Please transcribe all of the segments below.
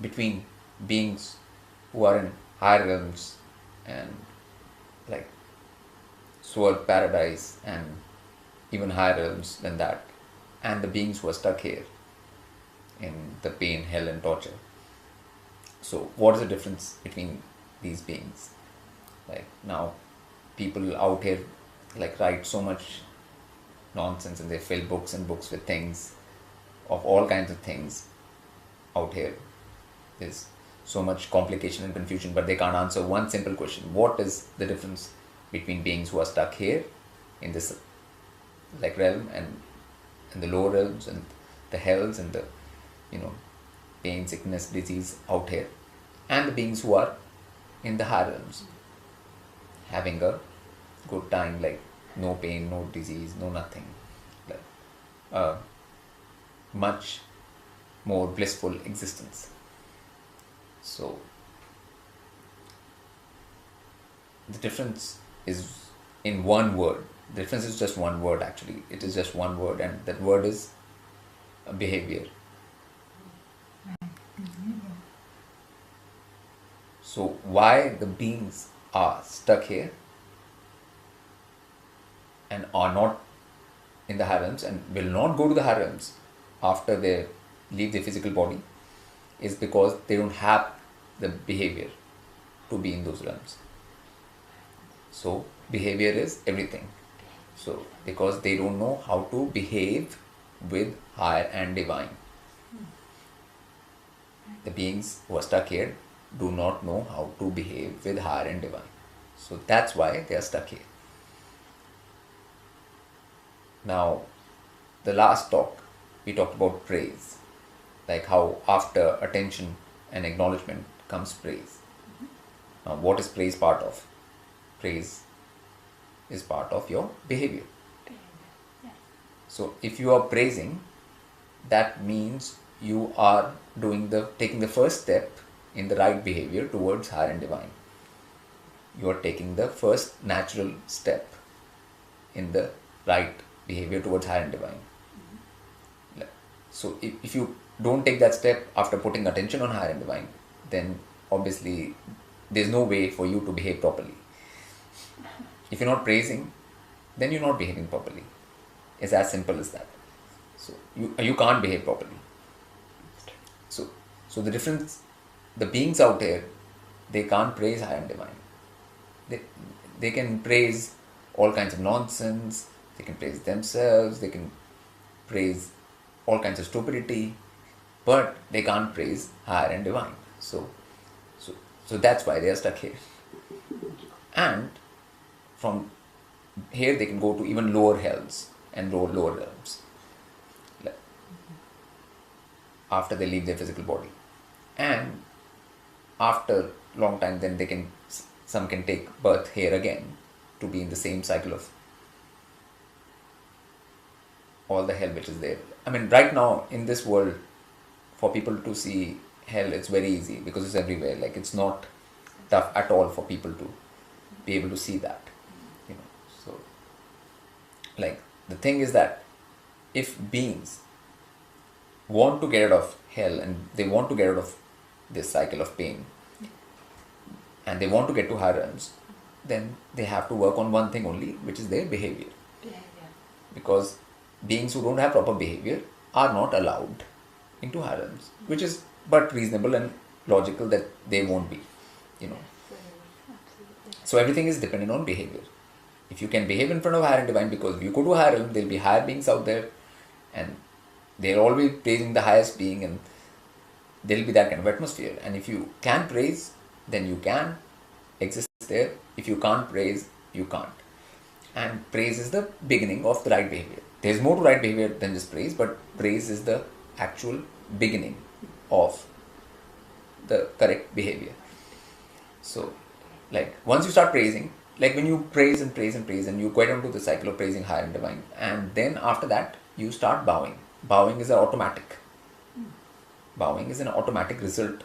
between beings who are in higher realms and like sword paradise and even higher realms than that, and the beings who are stuck here in the pain, hell and torture. So what is the difference between these beings? Like now people out here like write so much nonsense and they fill books and books with things of all kinds of things out here. There's so much complication and confusion, but they can't answer one simple question. What is the difference between beings who are stuck here in this like realm and the lower realms and the hells and the pain, sickness, disease out here, and the beings who are in the higher realms having a good time, like no pain, no disease, no nothing, like a much more blissful existence. So the difference is in one word. The difference is just one word actually. It is just one word, and that word is behavior. So why the beings are stuck here and are not in the higher realms and will not go to the higher realms after they leave their physical body is because they don't have the behavior to be in those realms. So behavior is everything. So because they don't know how to behave with higher and divine. The beings who are stuck here do not know how to behave with higher and divine. So that's why they are stuck here. Now, the last talk, we talked about praise. Like how after attention and acknowledgement comes praise. Now, what is praise part of? Praise is part of your behavior. So if you are praising, that means you are taking the first step in the right behavior towards higher and divine. You are taking the first natural step in the right behavior towards higher and divine. So if you don't take that step after putting attention on higher and divine, then obviously there's no way for you to behave properly. If you're not praising, then you're not behaving properly. It's as simple as that. So you can't behave properly. So the difference, the beings out there, they can't praise higher and divine. They can praise all kinds of nonsense, they can praise themselves, they can praise all kinds of stupidity, but they can't praise higher and divine. So that's why they are stuck here. And from here they can go to even lower hells and lower realms after they leave their physical body. And after long time, then some can take birth here again to be in the same cycle of all the hell which is there. I mean, right now in this world, for people to see hell, it's very easy because it's everywhere. Like it's not tough at all for people to be able to see that. So like the thing is that if beings want to get out of hell and they want to get out of this cycle of pain and they want to get to higher realms, then they have to work on one thing only, which is their behavior. Because beings who don't have proper behavior are not allowed into higher realms, which is but reasonable and logical that they won't be, So everything is dependent on behavior. If you can behave in front of higher and divine, because if you go to higher realm, there'll be higher beings out there and they'll all be praising the highest being and there'll be that kind of atmosphere. And if you can praise, then you can exist there. If you can't praise, you can't. And praise is the beginning of the right behavior. There's more to right behavior than just praise, but praise is the actual beginning of the correct behavior. So, like, once you start praising, like when you praise and praise and praise and you get into the cycle of praising higher and divine, and then after that, you start bowing. Bowing is automatic. Bowing is an automatic result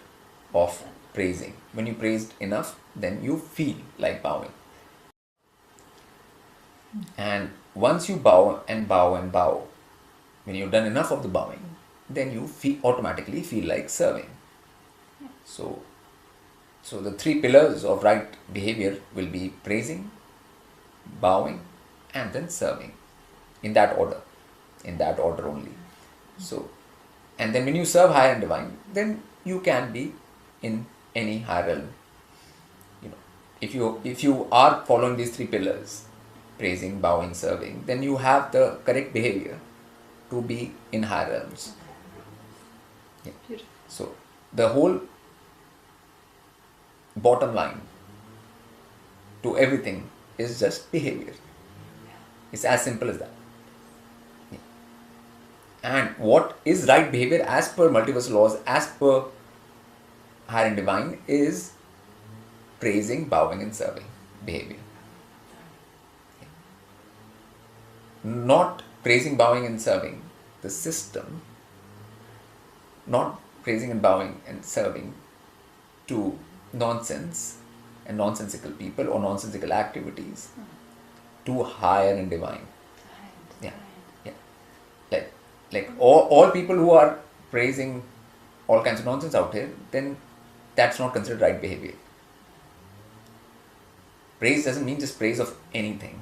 of praising. When you praised enough, then you feel like bowing. And once you bow and bow and bow, when you've done enough of the bowing, then you automatically feel like serving. So the three pillars of right behavior will be praising, bowing, and then serving. In that order only. So, and then when you serve higher and divine, then you can be in any higher realm. If you are following these three pillars, praising, bowing, serving, then you have the correct behavior to be in higher realms. Yeah. Beautiful. So the whole bottom line to everything is just behavior. It's as simple as that. Yeah. And what is right behavior as per multiverse laws, as per higher and divine, is praising, bowing, and serving behavior. Yeah. Not praising, bowing, and serving the system, not praising and bowing and serving to nonsense and nonsensical people or nonsensical activities, to higher and divine. Yeah. Like all people who are praising all kinds of nonsense out here, then that's not considered right behavior. Praise doesn't mean just praise of anything.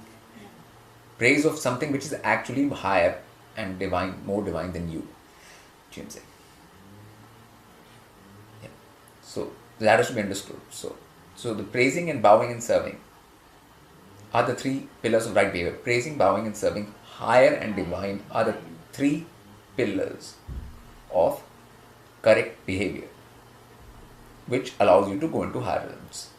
Praise of something which is actually higher and divine, more divine than you. Do you know what I'm saying? Yeah. So that has to be understood. So the praising and bowing and serving are the three pillars of right behavior. Praising, bowing, and serving, higher and divine, are the three pillars of correct behavior, which allows you to go into higher realms.